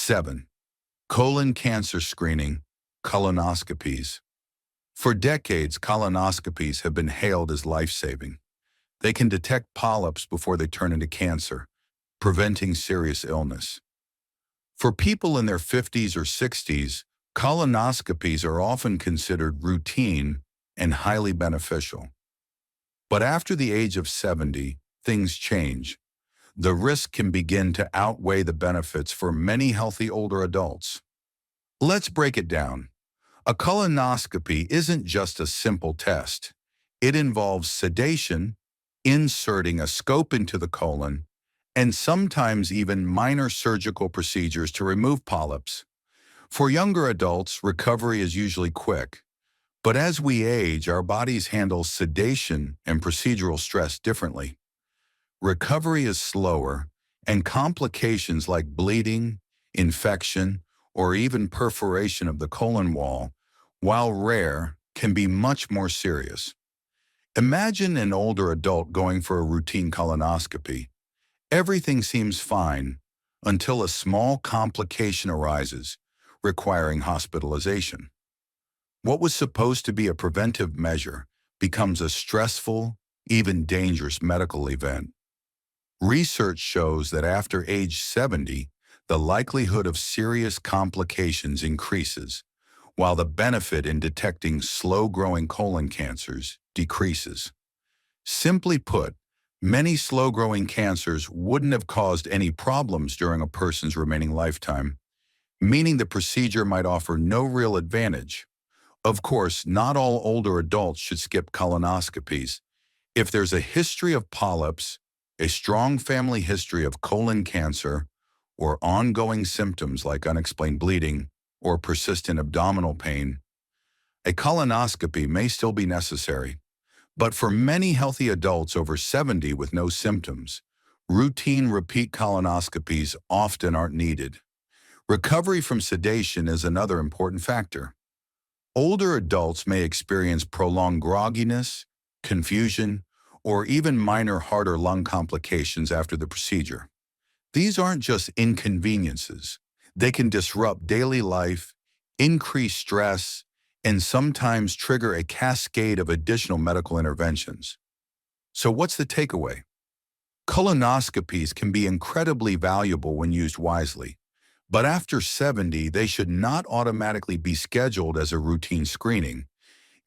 7. Colon cancer screening, colonoscopies. For decades, colonoscopies have been hailed as life-saving. They can detect polyps before they turn into cancer, preventing serious illness. For people in their 50s or 60s, colonoscopies are often considered routine and highly beneficial. But after the age of 70, things change. The risk can begin to outweigh the benefits for many healthy older adults. Let's break it down. A colonoscopy isn't just a simple test. It involves sedation, inserting a scope into the colon, and sometimes even minor surgical procedures to remove polyps. For younger adults, recovery is usually quick. But as we age, our bodies handle sedation and procedural stress differently. Recovery is slower, and complications like bleeding, infection, or even perforation of the colon wall, while rare, can be much more serious. Imagine an older adult going for a routine colonoscopy. Everything seems fine until a small complication arises, requiring hospitalization. What was supposed to be a preventive measure becomes a stressful, even dangerous medical event. Research shows that after age 70, the likelihood of serious complications increases, while the benefit in detecting slow-growing colon cancers decreases. Simply put, many slow-growing cancers wouldn't have caused any problems during a person's remaining lifetime, meaning the procedure might offer no real advantage. Of course, not all older adults should skip colonoscopies. If there's a history of polyps, a strong family history of colon cancer, or ongoing symptoms like unexplained bleeding or persistent abdominal pain, a colonoscopy may still be necessary. But for many healthy adults over 70 with no symptoms, routine repeat colonoscopies often aren't needed. Recovery from sedation is another important factor. Older adults may experience prolonged grogginess, confusion, or even minor heart or lung complications after the procedure. These aren't just inconveniences. They can disrupt daily life, increase stress, and sometimes trigger a cascade of additional medical interventions. So what's the takeaway? Colonoscopies can be incredibly valuable when used wisely, but after 70, they should not automatically be scheduled as a routine screening.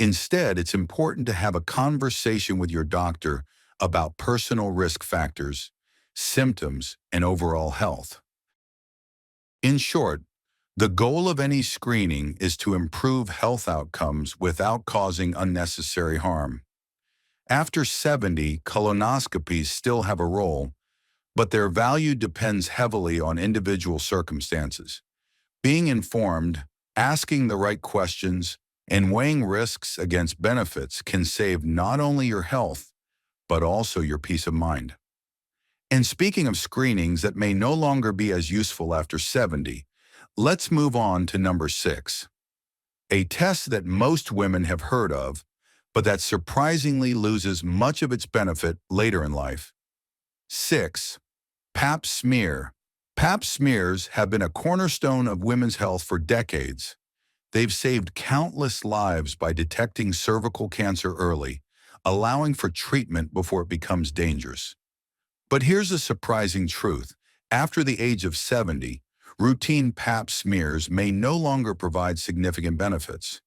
Instead, it's important to have a conversation with your doctor about personal risk factors, symptoms, and overall health. In short, the goal of any screening is to improve health outcomes without causing unnecessary harm. After 70, colonoscopies still have a role, but their value depends heavily on individual circumstances. Being informed, asking the right questions, and weighing risks against benefits can save not only your health, but also your peace of mind. And speaking of screenings that may no longer be as useful after 70, let's move on to number 6. A test that most women have heard of, but that surprisingly loses much of its benefit later in life. 6. Pap Smear. Pap smears have been a cornerstone of women's health for decades. They've saved countless lives by detecting cervical cancer early, allowing for treatment before it becomes dangerous. But here's a surprising truth. After the age of 70, routine Pap smears may no longer provide significant benefits,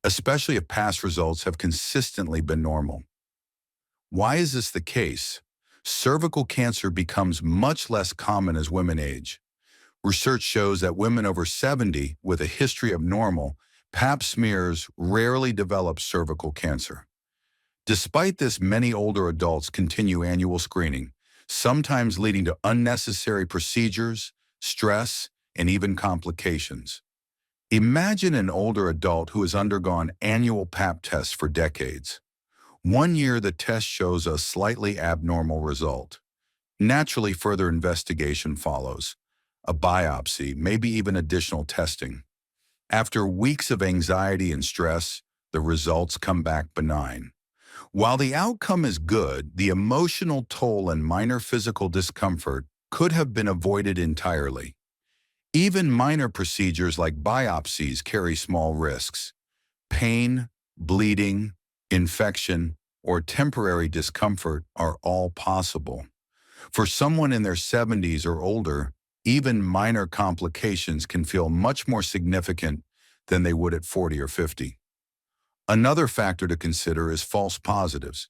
especially if past results have consistently been normal. Why is this the case? Cervical cancer becomes much less common as women age. Research shows that women over 70 with a history of normal Pap smears rarely develop cervical cancer. Despite this, many older adults continue annual screening, sometimes leading to unnecessary procedures, stress, and even complications. Imagine an older adult who has undergone annual Pap tests for decades. One year, the test shows a slightly abnormal result. Naturally, further investigation follows. A biopsy, maybe even additional testing. After weeks of anxiety and stress, the results come back benign. While the outcome is good, the emotional toll and minor physical discomfort could have been avoided entirely. Even minor procedures like biopsies carry small risks. Pain, bleeding, infection, or temporary discomfort are all possible. For someone in their 70s or older, even minor complications can feel much more significant than they would at 40 or 50. Another factor to consider is false positives.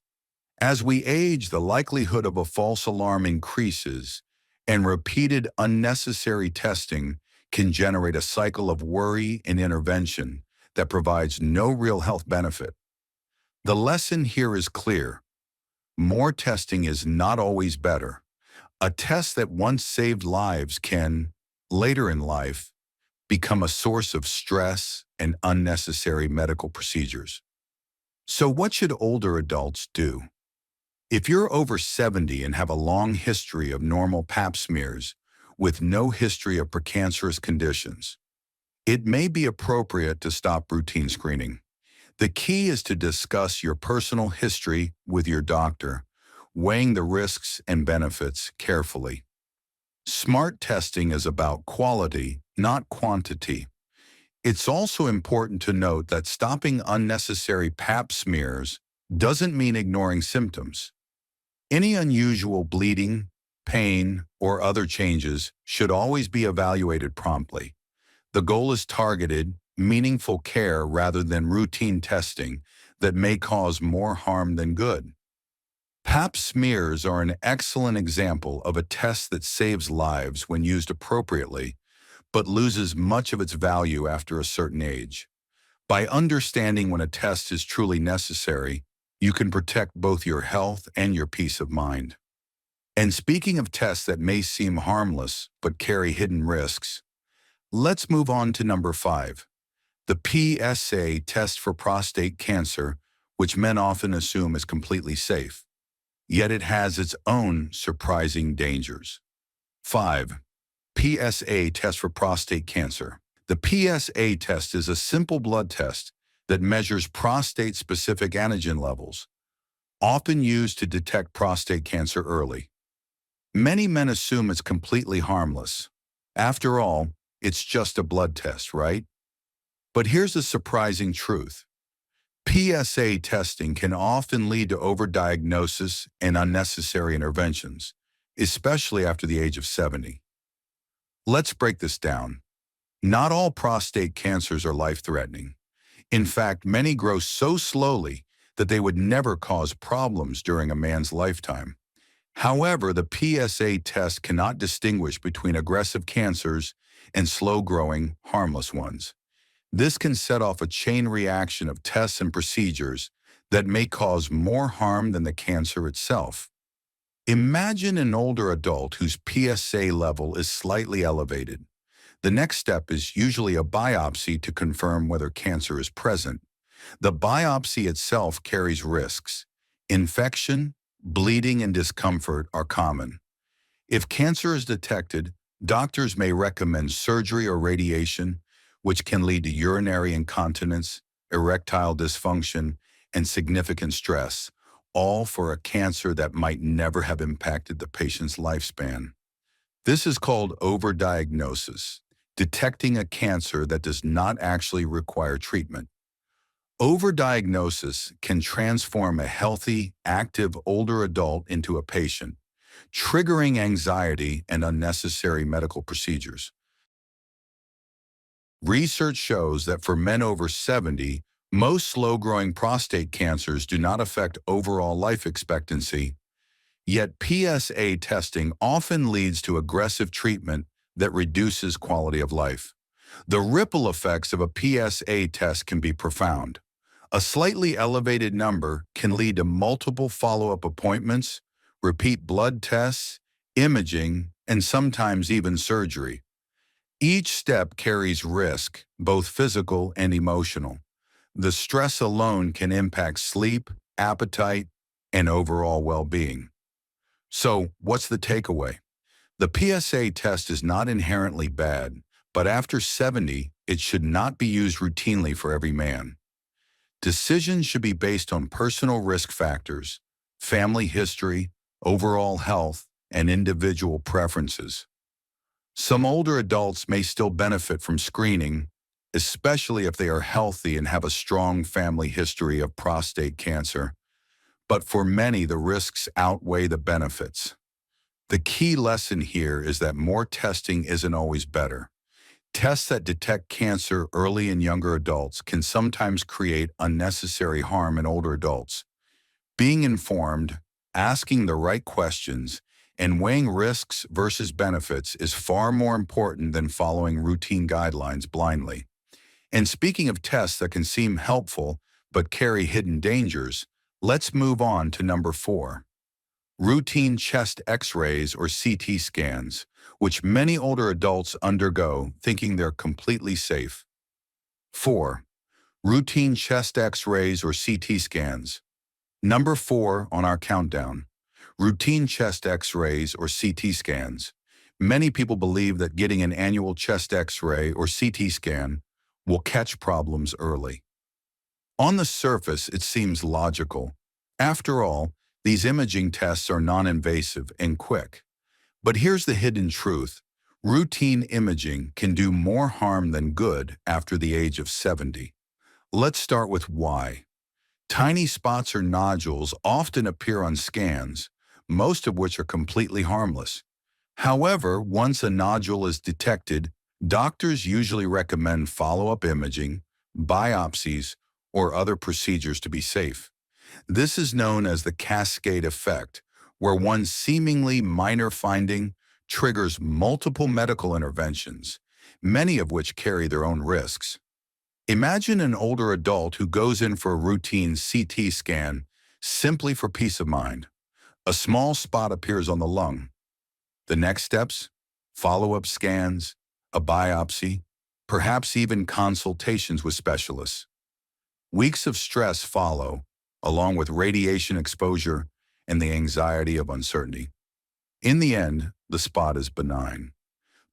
As we age, the likelihood of a false alarm increases, and repeated unnecessary testing can generate a cycle of worry and intervention that provides no real health benefit. The lesson here is clear. More testing is not always better. A test that once saved lives can, later in life, become a source of stress and unnecessary medical procedures. So what should older adults do? If you're over 70 and have a long history of normal Pap smears with no history of precancerous conditions, it may be appropriate to stop routine screening. The key is to discuss your personal history with your doctor, weighing the risks and benefits carefully. Smart testing is about quality, not quantity. It's also important to note that stopping unnecessary Pap smears doesn't mean ignoring symptoms. Any unusual bleeding, pain, or other changes should always be evaluated promptly. The goal is targeted, meaningful care rather than routine testing that may cause more harm than good. Pap smears are an excellent example of a test that saves lives when used appropriately, but loses much of its value after a certain age. By understanding when a test is truly necessary, you can protect both your health and your peace of mind. And speaking of tests that may seem harmless but carry hidden risks, let's move on to number 5, the PSA test for prostate cancer, which men often assume is completely safe. Yet it has its own surprising dangers. 5. PSA test for prostate cancer. The PSA test is a simple blood test that measures prostate-specific antigen levels, often used to detect prostate cancer early. Many men assume it's completely harmless. After all, it's just a blood test, right? But here's the surprising truth. PSA testing can often lead to overdiagnosis and unnecessary interventions, especially after the age of 70. Let's break this down. Not all prostate cancers are life-threatening. In fact, many grow so slowly that they would never cause problems during a man's lifetime. However, the PSA test cannot distinguish between aggressive cancers and slow-growing, harmless ones. This can set off a chain reaction of tests and procedures that may cause more harm than the cancer itself. Imagine an older adult whose PSA level is slightly elevated. The next step is usually a biopsy to confirm whether cancer is present. The biopsy itself carries risks. Infection, bleeding, and discomfort are common. If cancer is detected, doctors may recommend surgery or radiation, which can lead to urinary incontinence, erectile dysfunction, and significant stress, all for a cancer that might never have impacted the patient's lifespan. This is called overdiagnosis, detecting a cancer that does not actually require treatment. Overdiagnosis can transform a healthy, active older adult into a patient, triggering anxiety and unnecessary medical procedures. Research shows that for men over 70, most slow-growing prostate cancers do not affect overall life expectancy, yet PSA testing often leads to aggressive treatment that reduces quality of life. The ripple effects of a PSA test can be profound. A slightly elevated number can lead to multiple follow-up appointments, repeat blood tests, imaging, and sometimes even surgery. Each step carries risk, both physical and emotional. The stress alone can impact sleep, appetite, and overall well-being. So, what's the takeaway? The PSA test is not inherently bad, but after 70, it should not be used routinely for every man. Decisions should be based on personal risk factors, family history, overall health, and individual preferences. Some older adults may still benefit from screening, especially if they are healthy and have a strong family history of prostate cancer. But for many, the risks outweigh the benefits. The key lesson here is that more testing isn't always better. Tests that detect cancer early in younger adults can sometimes create unnecessary harm in older adults. Being informed, asking the right questions, and weighing risks versus benefits is far more important than following routine guidelines blindly. And speaking of tests that can seem helpful but carry hidden dangers, let's move on to number 4. Routine chest X-rays or CT scans, which many older adults undergo thinking they're completely safe. 4. Routine chest X-rays or CT scans. Number 4 on our countdown. Routine chest X-rays or CT scans. Many people believe that getting an annual chest X-ray or CT scan will catch problems early. On the surface, it seems logical. After all, these imaging tests are non-invasive and quick. But here's the hidden truth. Routine imaging can do more harm than good after the age of 70. Let's start with why. Tiny spots or nodules often appear on scans, most of which are completely harmless. However, once a nodule is detected, doctors usually recommend follow-up imaging, biopsies, or other procedures to be safe. This is known as the cascade effect, where one seemingly minor finding triggers multiple medical interventions, many of which carry their own risks. Imagine an older adult who goes in for a routine CT scan simply for peace of mind. A small spot appears on the lung. The next steps? Follow-up scans, a biopsy, perhaps even consultations with specialists. Weeks of stress follow, along with radiation exposure and the anxiety of uncertainty. In the end, the spot is benign,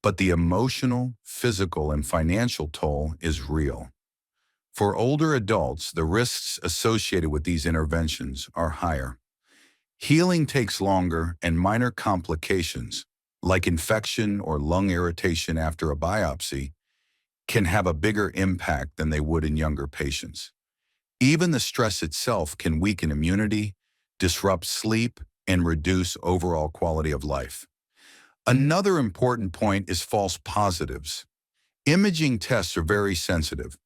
but the emotional, physical, and financial toll is real. For older adults, the risks associated with these interventions are higher. Healing takes longer, and minor complications, like infection or lung irritation after a biopsy, can have a bigger impact than they would in younger patients. Even the stress itself can weaken immunity, disrupt sleep, and reduce overall quality of life. Another important point is false positives. Imaging tests are very sensitive,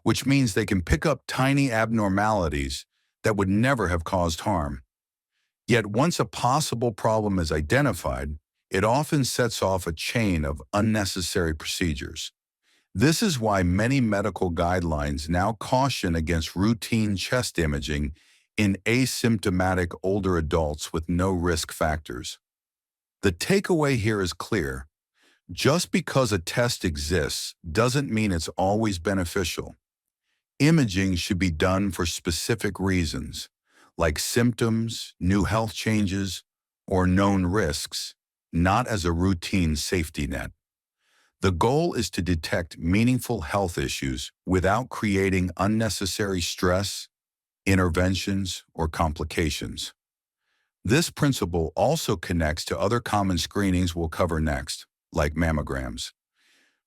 which means they can pick up tiny abnormalities that would never have caused harm. Yet once a possible problem is identified, it often sets off a chain of unnecessary procedures. This is why many medical guidelines now caution against routine chest imaging in asymptomatic older adults with no risk factors. The takeaway here is clear. Just because a test exists doesn't mean it's always beneficial. Imaging should be done for specific reasons, like symptoms, new health changes, or known risks, not as a routine safety net. The goal is to detect meaningful health issues without creating unnecessary stress, interventions, or complications. This principle also connects to other common screenings we'll cover next, like mammograms.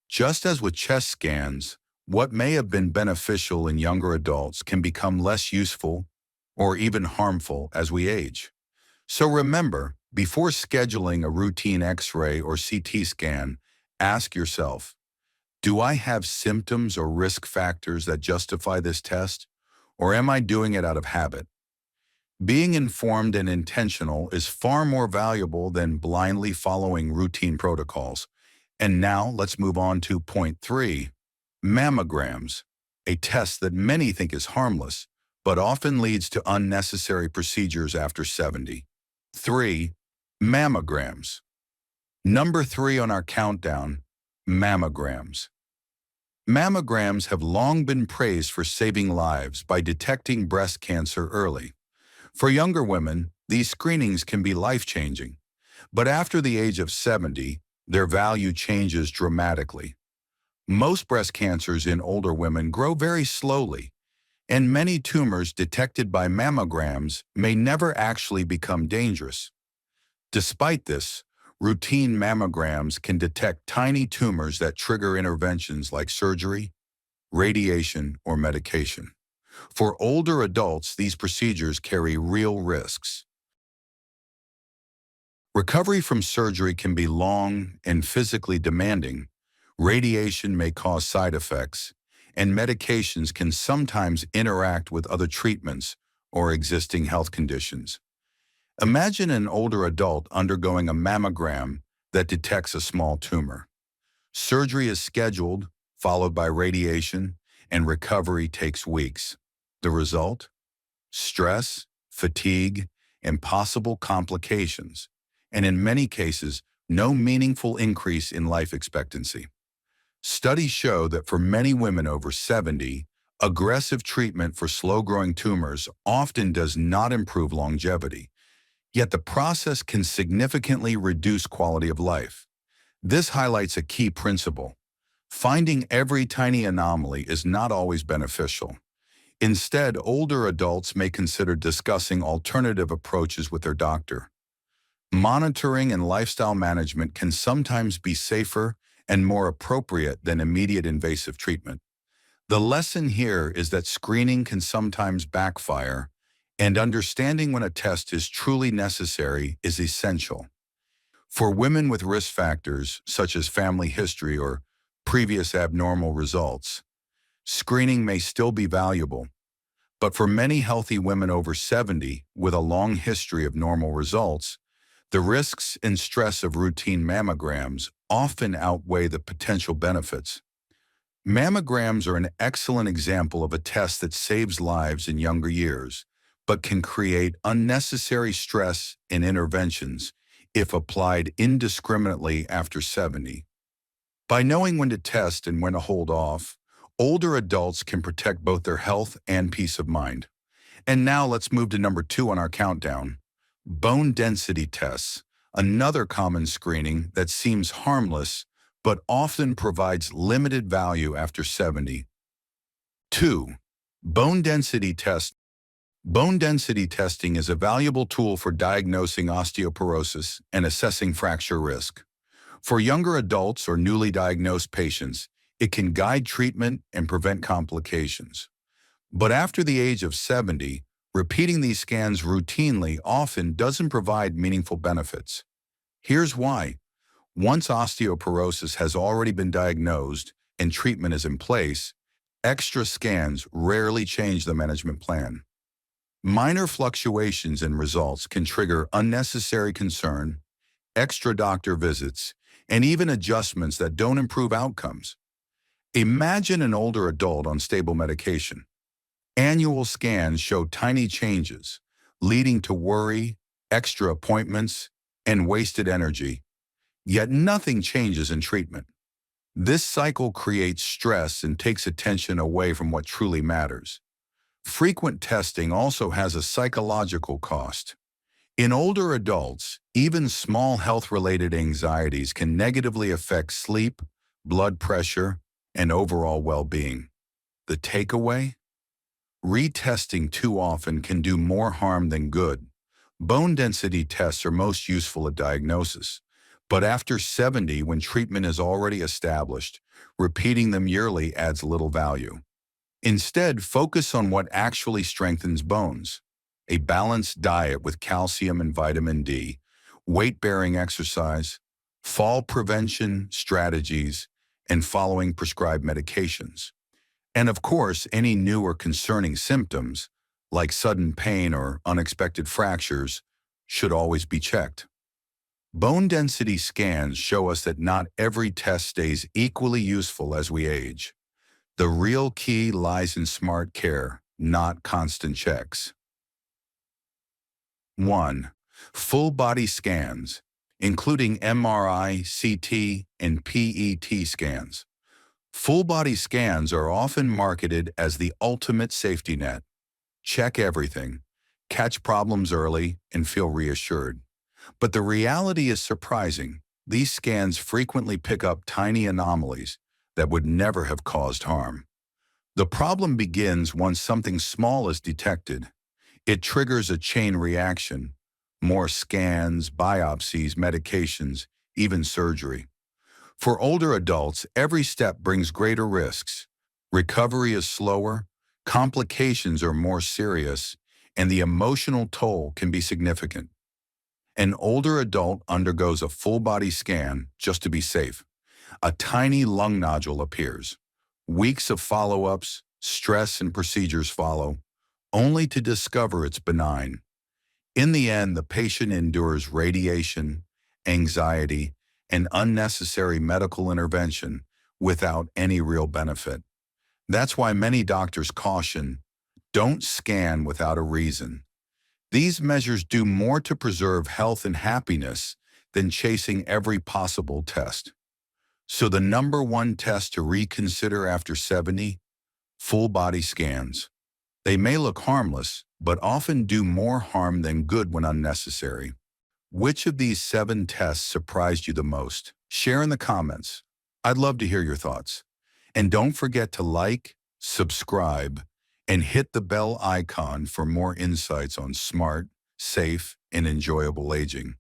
Just as with chest scans, what may have been beneficial in younger adults can become less useful or even harmful as we age. So remember, before scheduling a routine X-ray or CT scan, ask yourself, do I have symptoms or risk factors that justify this test, or am I doing it out of habit? Being informed and intentional is far more valuable than blindly following routine protocols. And now let's move on to point 3, mammograms, a test that many think is harmless, but often leads to unnecessary procedures after 70. 3. Mammograms. Number 3 on our countdown, mammograms. Mammograms have long been praised for saving lives by detecting breast cancer early. For younger women, these screenings can be life-changing, but after the age of 70, their value changes dramatically. Most breast cancers in older women grow very slowly, and many tumors detected by mammograms may never actually become dangerous. Despite this, Routine mammograms can detect tiny tumors that trigger interventions like surgery, radiation, or medication. For older adults, these procedures carry real risks. Recovery from surgery can be long and physically demanding. Radiation may cause side effects, and medications can sometimes interact with other treatments or existing health conditions. Imagine an older adult undergoing a mammogram that detects a small tumor. Surgery is scheduled, followed by radiation, and recovery takes weeks. The result? Stress, fatigue, and possible complications, and in many cases, no meaningful increase in life expectancy. Studies show that for many women over 70, aggressive treatment for slow-growing tumors often does not improve longevity, yet the process can significantly reduce quality of life. This highlights a key principle. Finding every tiny anomaly is not always beneficial. Instead, older adults may consider discussing alternative approaches with their doctor. Monitoring and lifestyle management can sometimes be safer and more appropriate than immediate invasive treatment. The lesson here is that screening can sometimes backfire, and understanding when a test is truly necessary is essential. For women with risk factors, such as family history or previous abnormal results, screening may still be valuable. But for many healthy women over 70 with a long history of normal results, the risks and stress of routine mammograms often outweigh the potential benefits. Mammograms are an excellent example of a test that saves lives in younger years, but can create unnecessary stress and interventions if applied indiscriminately after 70. By knowing when to test and when to hold off, older adults can protect both their health and peace of mind. And now let's move to number 2 on our countdown. Bone density tests, another common screening that seems harmless but often provides limited value after 70. 2. Bone density test. Bone density testing is a valuable tool for diagnosing osteoporosis and assessing fracture risk. For younger adults or newly diagnosed patients, it can guide treatment and prevent complications. But after the age of 70, repeating these scans routinely often doesn't provide meaningful benefits. Here's why. Once osteoporosis has already been diagnosed and treatment is in place, extra scans rarely change the management plan. Minor fluctuations in results can trigger unnecessary concern, extra doctor visits, and even adjustments that don't improve outcomes. Imagine an older adult on stable medication. Annual scans show tiny changes, leading to worry, extra appointments, and wasted energy. Yet nothing changes in treatment. This cycle creates stress and takes attention away from what truly matters. Frequent testing also has a psychological cost. In older adults, even small health-related anxieties can negatively affect sleep, blood pressure, and overall well-being. The takeaway? Retesting too often can do more harm than good. Bone density tests are most useful at diagnosis, but after 70, when treatment is already established, repeating them yearly adds little value. Instead, focus on what actually strengthens bones. A balanced diet with calcium and vitamin D, weight-bearing exercise, fall prevention strategies, and following prescribed medications. And of course, any new or concerning symptoms, like sudden pain or unexpected fractures, should always be checked. Bone density scans show us that not every test stays equally useful as we age. The real key lies in smart care, not constant checks. 1. Full body scans, including MRI, CT, and PET scans. Full body scans are often marketed as the ultimate safety net. Check everything, catch problems early, and feel reassured. But the reality is surprising. These scans frequently pick up tiny anomalies that would never have caused harm. The problem begins once something small is detected. It triggers a chain reaction. More scans, biopsies, medications, even surgery. For older adults, every step brings greater risks. Recovery is slower, complications are more serious, and the emotional toll can be significant. An older adult undergoes a full-body scan just to be safe. A tiny lung nodule appears. Weeks of follow-ups, stress and procedures follow, only to discover it's benign. In the end, the patient endures radiation, anxiety, and unnecessary medical intervention without any real benefit. That's why many doctors caution, don't scan without a reason. These measures do more to preserve health and happiness than chasing every possible test. So the number one test to reconsider after 70, full body scans. They may look harmless, but often do more harm than good when unnecessary. Which of these 7 tests surprised you the most? Share in the comments. I'd love to hear your thoughts. And don't forget to like, subscribe, and hit the bell icon for more insights on smart, safe, and enjoyable aging.